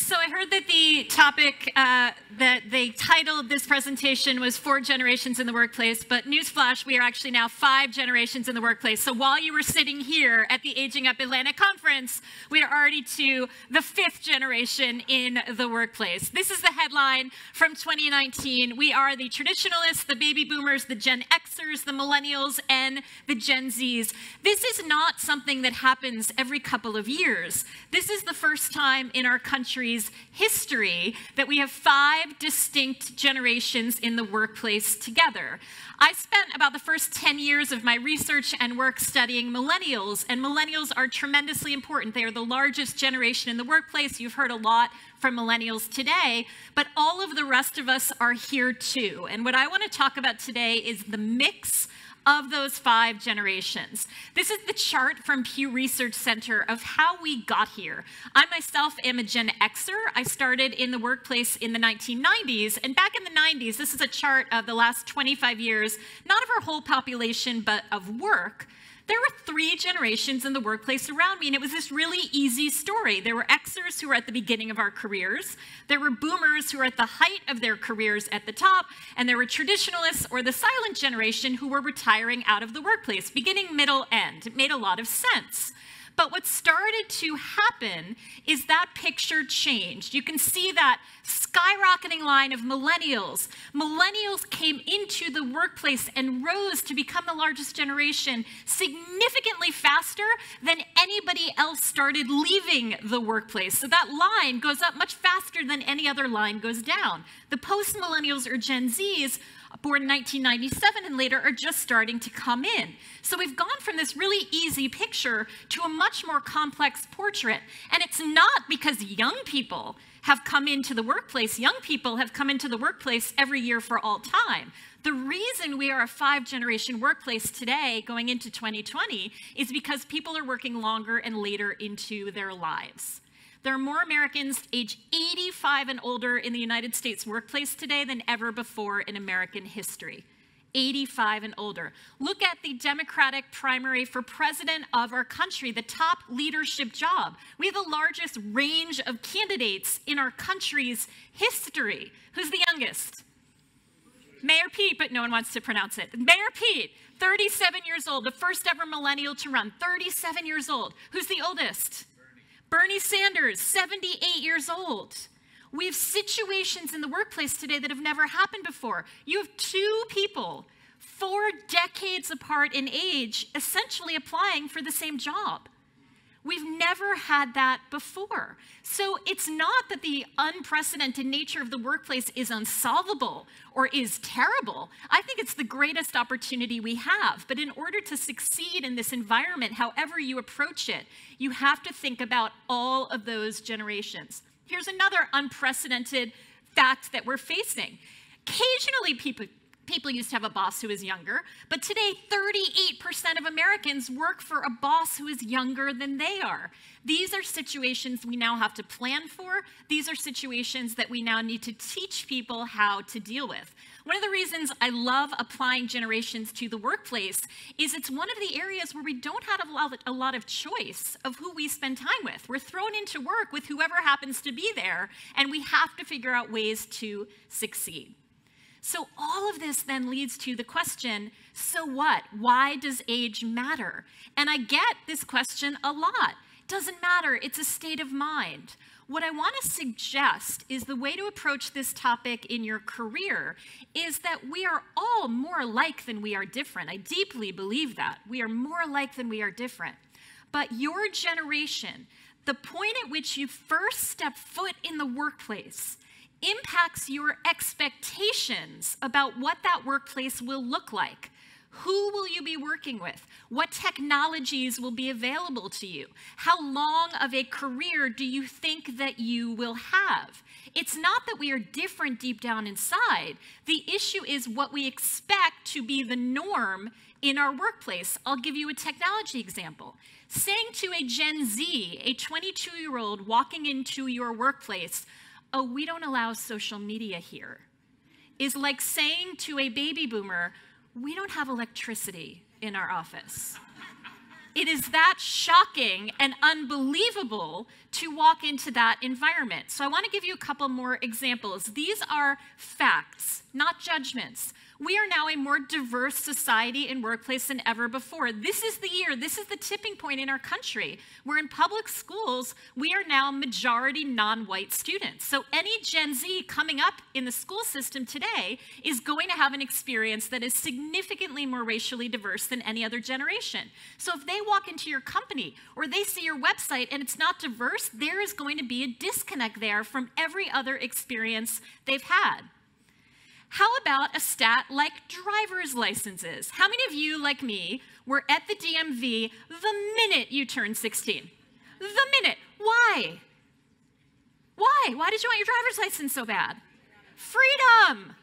So I heard that the topic that they titled this presentation was 4 generations in the workplace, but newsflash, we are actually now 5 generations in the workplace. So while you were sitting here at the Aging Up Atlanta conference, we are already to the 5th generation in the workplace. This is the headline from 2019. We are the traditionalists, the baby boomers, the Gen Xers, the millennials, and the Gen Zs. This is not something that happens every couple of years. This is the first time in our country's history that we have 5 distinct generations in the workplace together. I spent about the first 10 years of my research and work studying millennials, and millennials are tremendously important. They are the largest generation in the workplace. You've heard a lot from millennials today, but all of the rest of us are here too. And what I want to talk about today is the mix of those 5 generations. This is the chart from Pew Research Center of how we got here. I myself am a Gen Xer. I started in the workplace in the 1990s, and back in the 90s, this is a chart of the last 25 years, not of our whole population, but of work. There were 3 generations in the workplace around me, and it was this really easy story. There were Xers who were at the beginning of our careers. There were boomers who were at the height of their careers at the top, and there were traditionalists, or the silent generation, who were retiring out of the workplace, beginning, middle, end. It made a lot of sense. But what started to happen is that picture changed. You can see that skyrocketing line of millennials. Millennials came into the workplace and rose to become the largest generation significantly faster than anybody else started leaving the workplace. So that line goes up much faster than any other line goes down. The post-millennials, or Gen Zs, born in 1997 and later, are just starting to come in. So we've gone from this really easy picture to a much more complex portrait. And it's not because young people have come into the workplace. Young people have come into the workplace every year for all time. The reason we are a 5-generation workplace today going into 2020 is because people are working longer and later into their lives. There are more Americans age 85 and older in the United States workplace today than ever before in American history. 85 and older. Look at the Democratic primary for president of our country, the top leadership job. We have the largest range of candidates in our country's history. Who's the youngest? Mayor Pete, but no one wants to pronounce it. Mayor Pete, 37 years old, the first ever millennial to run, 37 years old. Who's the oldest? Bernie Sanders, 78 years old. We have situations in the workplace today that have never happened before. You have 2 people, 4 decades apart in age, essentially applying for the same job. We've never had that before. So it's not that the unprecedented nature of the workplace is unsolvable or is terrible. I think it's the greatest opportunity we have. But in order to succeed in this environment, however you approach it, you have to think about all of those generations. Here's another unprecedented fact that we're facing. Occasionally, people used to have a boss who is younger, but today 38% of Americans work for a boss who is younger than they are. These are situations we now have to plan for. These are situations that we now need to teach people how to deal with. One of the reasons I love applying generations to the workplace is it's one of the areas where we don't have a lot of choice of who we spend time with. We're thrown into work with whoever happens to be there, and we have to figure out ways to succeed. So all of this then leads to the question, so what? Why does age matter? And I get this question a lot. Doesn't matter, it's a state of mind. What I want to suggest is the way to approach this topic in your career is that we are all more alike than we are different. I deeply believe that. We are more alike than we are different. But your generation, the point at which you first step foot in the workplace, impacts your expectations about what that workplace will look like. Who will you be working with? What technologies will be available to you? How long of a career do you think that you will have? It's not that we are different deep down inside. The issue is what we expect to be the norm in our workplace. I'll give you a technology example. Saying to a Gen Z, a 22-year-old walking into your workplace, "Oh, we don't allow social media here," is like saying to a baby boomer, "We don't have electricity in our office." It is that shocking and unbelievable to walk into that environment. So I want to give you a couple more examples. These are facts, not judgments. We are now a more diverse society and workplace than ever before. This is the year, this is the tipping point in our country, where in public schools, we are now majority non-white students. So any Gen Z coming up in the school system today is going to have an experience that is significantly more racially diverse than any other generation. So if they walk into your company or they see your website and it's not diverse, there is going to be a disconnect there from every other experience they've had. How about a stat like driver's licenses? How many of you, like me, were at the DMV the minute you turned 16? The minute. Why? Why? Why did you want your driver's license so bad? Freedom.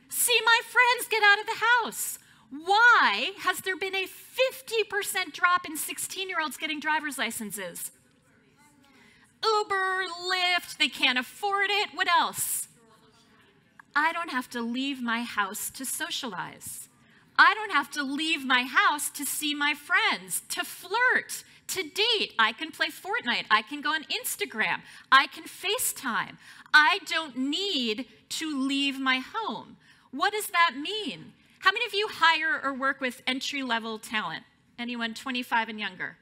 See my friends get out of the house. Why has there been a 50% drop in 16-year-olds getting driver's licenses? Uber, Lyft, they can't afford it. What else? I don't have to leave my house to socialize. I don't have to leave my house to see my friends, to flirt, to date. I can play Fortnite. I can go on Instagram. I can FaceTime. I don't need to leave my home. What does that mean? How many of you hire or work with entry-level talent? Anyone 25 and younger?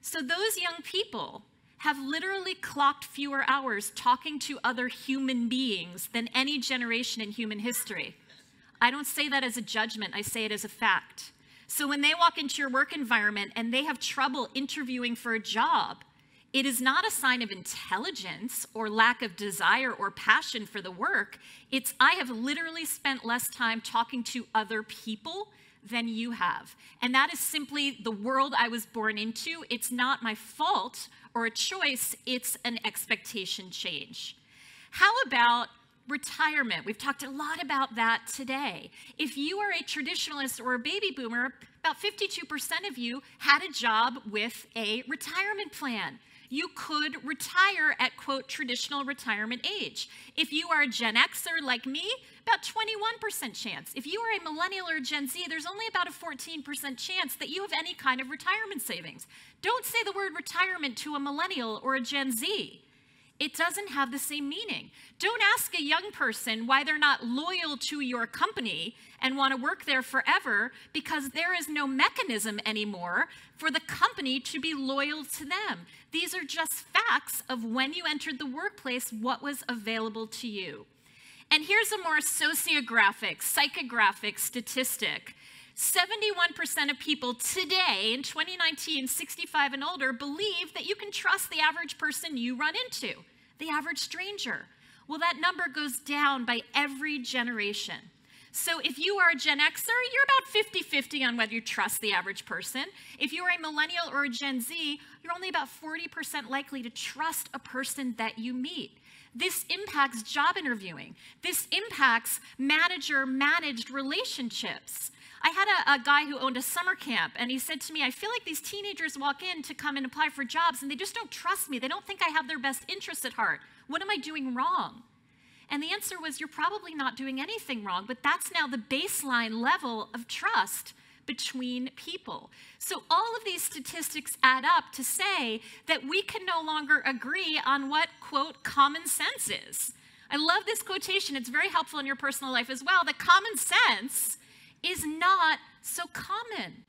So those young people have literally clocked fewer hours talking to other human beings than any generation in human history. I don't say that as a judgment, I say it as a fact. So when they walk into your work environment and they have trouble interviewing for a job, it is not a sign of intelligence or lack of desire or passion for the work. It's, I have literally spent less time talking to other people than you have. And that is simply the world I was born into. It's not my fault or a choice, it's an expectation change. How about retirement? We've talked a lot about that today. If you are a traditionalist or a baby boomer, about 52% of you had a job with a retirement plan. You could retire at, quote, traditional retirement age. If you are a Gen Xer like me, about 21% chance. If you are a millennial or a Gen Z, there's only about a 14% chance that you have any kind of retirement savings. Don't say the word retirement to a millennial or a Gen Z. It doesn't have the same meaning. Don't ask a young person why they're not loyal to your company and want to work there forever, because there is no mechanism anymore for the company to be loyal to them. These are just facts of when you entered the workplace, what was available to you. And here's a more sociographic, psychographic statistic. 71% of people today, in 2019, 65 and older, believe that you can trust the average person you run into, the average stranger. Well, that number goes down by every generation. So if you are a Gen Xer, you're about 50-50 on whether you trust the average person. If you're a millennial or a Gen Z, you're only about 40% likely to trust a person that you meet. This impacts job interviewing. This impacts manager-managed relationships. I had a guy who owned a summer camp, and he said to me, I feel like these teenagers walk in to come and apply for jobs, and they just don't trust me. They don't think I have their best interests at heart. What am I doing wrong? And the answer was, you're probably not doing anything wrong, but that's now the baseline level of trust between people. So all of these statistics add up to say that we can no longer agree on what, quote, common sense is. I love this quotation. It's very helpful in your personal life as well, that common sense is not so common.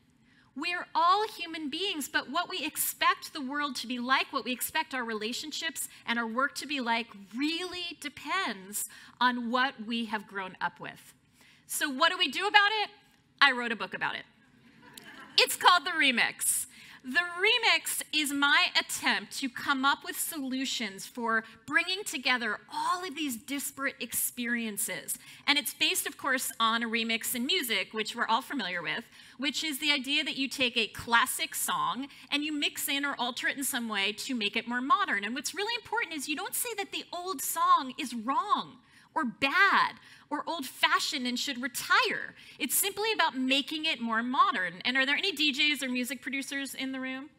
We're all human beings, but what we expect the world to be like, what we expect our relationships and our work to be like, really depends on what we have grown up with. So what do we do about it? I wrote a book about it. It's called The Remix. The Remix is my attempt to come up with solutions for bringing together all of these disparate experiences. And it's based, of course, on a remix in music, which we're all familiar with, which is the idea that you take a classic song and you mix in or alter it in some way to make it more modern. And what's really important is you don't say that the old song is wrong or bad or old-fashioned and should retire. It's simply about making it more modern. And are there any DJs or music producers in the room?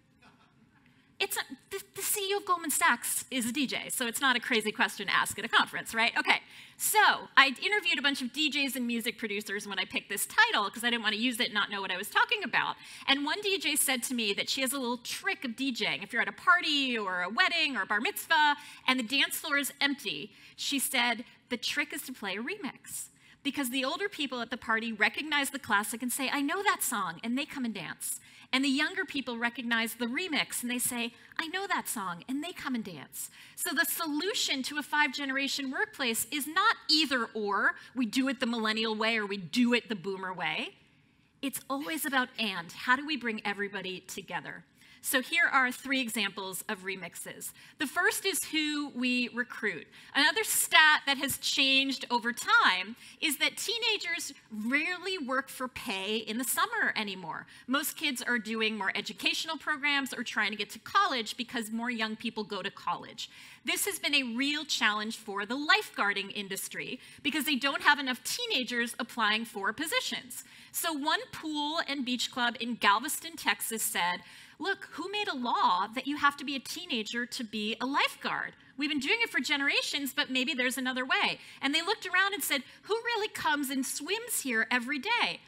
The CEO of Goldman Sachs is a DJ, so it's not a crazy question to ask at a conference, right? Okay, so I interviewed a bunch of DJs and music producers when I picked this title because I didn't want to use it and not know what I was talking about. And one DJ said to me that she has a little trick of DJing. If you're at a party or a wedding or a bar mitzvah and the dance floor is empty, she said the trick is to play a remix. Because the older people at the party recognize the classic and say, I know that song, and they come and dance. And the younger people recognize the remix, and they say, I know that song, and they come and dance. So the solution to a 5-generation workplace is not either or, we do it the millennial way or we do it the boomer way. It's always about and. How do we bring everybody together? So here are 3 examples of remixes. The first is who we recruit. Another stat that has changed over time is that teenagers rarely work for pay in the summer anymore. Most kids are doing more educational programs or trying to get to college because more young people go to college. This has been a real challenge for the lifeguarding industry because they don't have enough teenagers applying for positions. So one pool and beach club in Galveston, Texas said, look, who made a law that you have to be a teenager to be a lifeguard? We've been doing it for generations, but maybe there's another way. And they looked around and said, who really comes and swims here every day?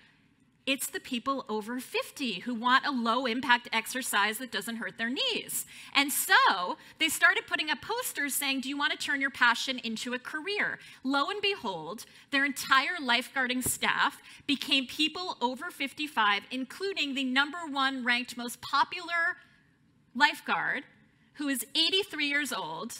It's the people over 50 who want a low-impact exercise that doesn't hurt their knees. And so they started putting up posters saying, do you want to turn your passion into a career? Lo and behold, their entire lifeguarding staff became people over 55, including the #1 ranked most popular lifeguard, who is 83 years old,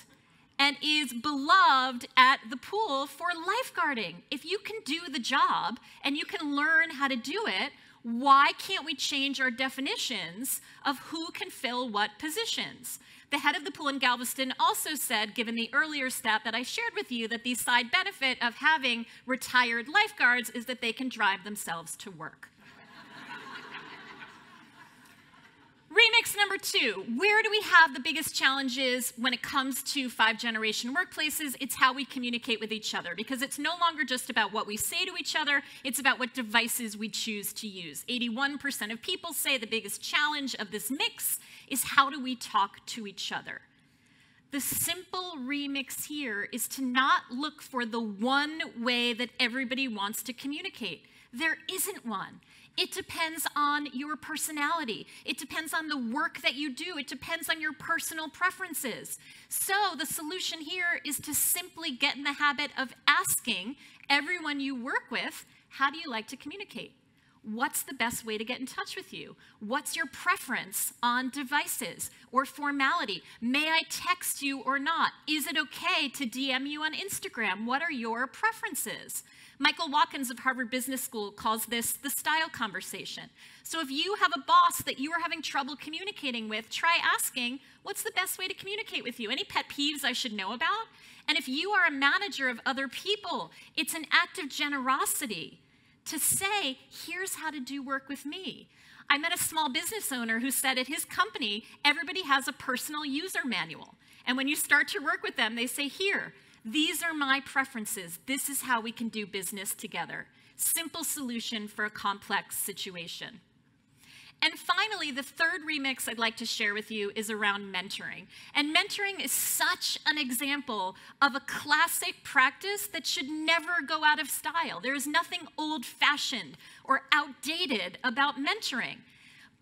and is beloved at the pool for lifeguarding. If you can do the job and you can learn how to do it, why can't we change our definitions of who can fill what positions? The head of the pool in Galveston also said, given the earlier stat that I shared with you, that the side benefit of having retired lifeguards is that they can drive themselves to work. Remix number 2, where do we have the biggest challenges when it comes to 5-generation workplaces? It's how we communicate with each other, because it's no longer just about what we say to each other, it's about what devices we choose to use. 81% of people say the biggest challenge of this mix is how do we talk to each other. The simple remix here is to not look for the one way that everybody wants to communicate. There isn't one. It depends on your personality. It depends on the work that you do. It depends on your personal preferences. So the solution here is to simply get in the habit of asking everyone you work with, how do you like to communicate? What's the best way to get in touch with you? What's your preference on devices or formality? May I text you or not? Is it okay to DM you on Instagram? What are your preferences? Michael Watkins of Harvard Business School calls this the style conversation. So if you have a boss that you are having trouble communicating with, try asking, what's the best way to communicate with you? Any pet peeves I should know about? And if you are a manager of other people, it's an act of generosity to say, here's how to do work with me. I met a small business owner who said at his company, everybody has a personal user manual. And when you start to work with them, they say, here, these are my preferences. This is how we can do business together. Simple solution for a complex situation. And finally, the third remix I'd like to share with you is around mentoring. And mentoring is such an example of a classic practice that should never go out of style. There is nothing old-fashioned or outdated about mentoring.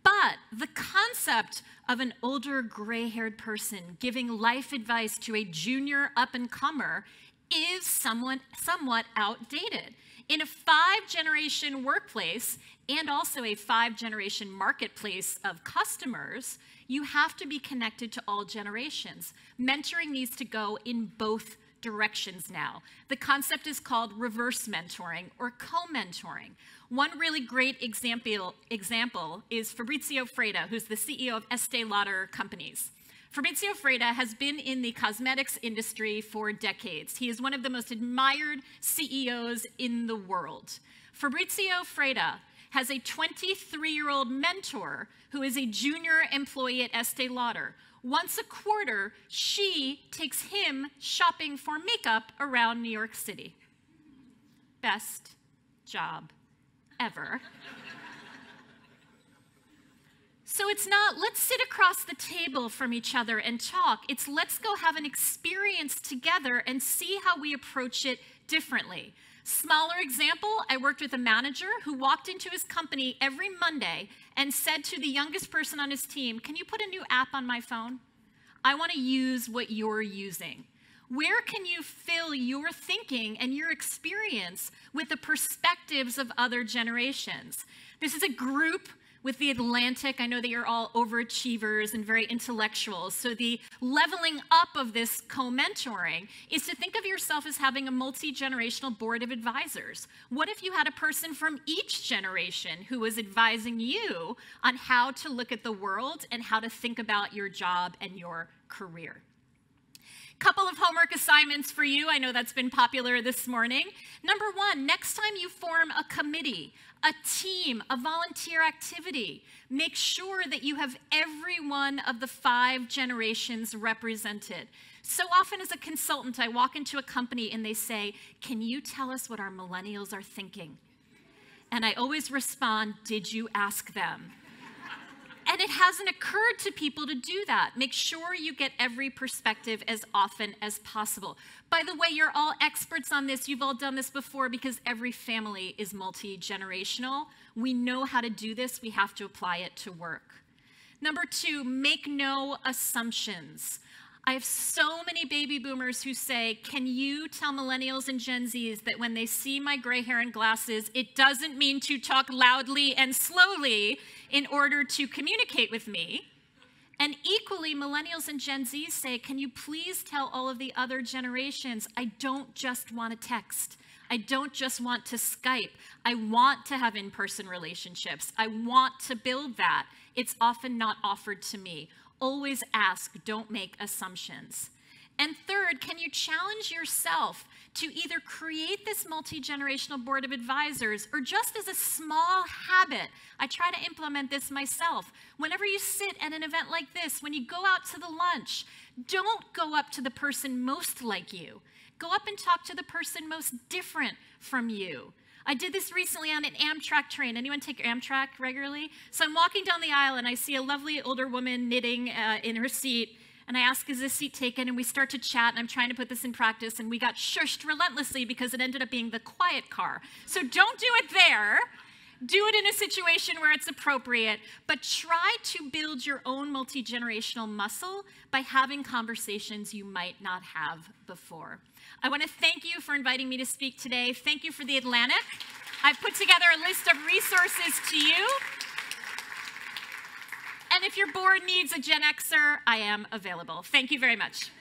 But the concept of an older gray-haired person giving life advice to a junior up-and-comer is somewhat outdated. In a 5-generation workplace and also a 5-generation marketplace of customers, you have to be connected to all generations. Mentoring needs to go in both directions now. The concept is called reverse mentoring or co-mentoring. One really great example is Fabrizio Freda, who's the CEO of Estee Lauder Companies. Fabrizio Freda has been in the cosmetics industry for decades. He is one of the most admired CEOs in the world. Fabrizio Freda has a 23-year-old mentor who is a junior employee at Estee Lauder. Once a quarter, she takes him shopping for makeup around New York City. Best job ever. So it's not, let's sit across the table from each other and talk. It's let's go have an experience together and see how we approach it differently. Smaller example, I worked with a manager who walked into his company every Monday and said to the youngest person on his team, can you put a new app on my phone? I want to use what you're using. Where can you fill your thinking and your experience with the perspectives of other generations? This is a group with the Atlantic. I know that you're all overachievers and very intellectual. So the leveling up of this co-mentoring is to think of yourself as having a multi-generational board of advisors. What if you had a person from each generation who was advising you on how to look at the world and how to think about your job and your career? Couple of homework assignments for you. I know that's been popular this morning. Number one, next time you form a committee, a team, a volunteer activity, make sure that you have every one of the 5 generations represented. So often as a consultant, I walk into a company and they say, can you tell us what our millennials are thinking? And I always respond, did you ask them? And it hasn't occurred to people to do that. Make sure you get every perspective as often as possible. By the way, you're all experts on this. You've all done this before because every family is multi-generational. We know how to do this. We have to apply it to work. Number 2, make no assumptions. I have so many baby boomers who say, can you tell millennials and Gen Zs that when they see my gray hair and glasses, it doesn't mean to talk loudly and slowly in order to communicate with me? And equally, millennials and Gen Zs say, can you please tell all of the other generations, I don't just want to text. I don't just want to Skype. I want to have in-person relationships. I want to build that. It's often not offered to me. Always ask, don't make assumptions. And third, can you challenge yourself to either create this multi-generational board of advisors or just as a small habit? I try to implement this myself. Whenever you sit at an event like this, when you go out to the lunch, don't go up to the person most like you. Go up and talk to the person most different from you. I did this recently on an Amtrak train. Anyone take Amtrak regularly? So I'm walking down the aisle and I see a lovely older woman knitting in her seat. And I ask, is this seat taken? And we start to chat, and I'm trying to put this in practice, and we got shushed relentlessly because it ended up being the quiet car. So don't do it there. Do it in a situation where it's appropriate, but try to build your own multi-generational muscle by having conversations you might not have before. I want to thank you for inviting me to speak today. Thank you for the Atlantic. I've put together a list of resources to you. And if your board needs a Gen Xer, I am available. Thank you very much.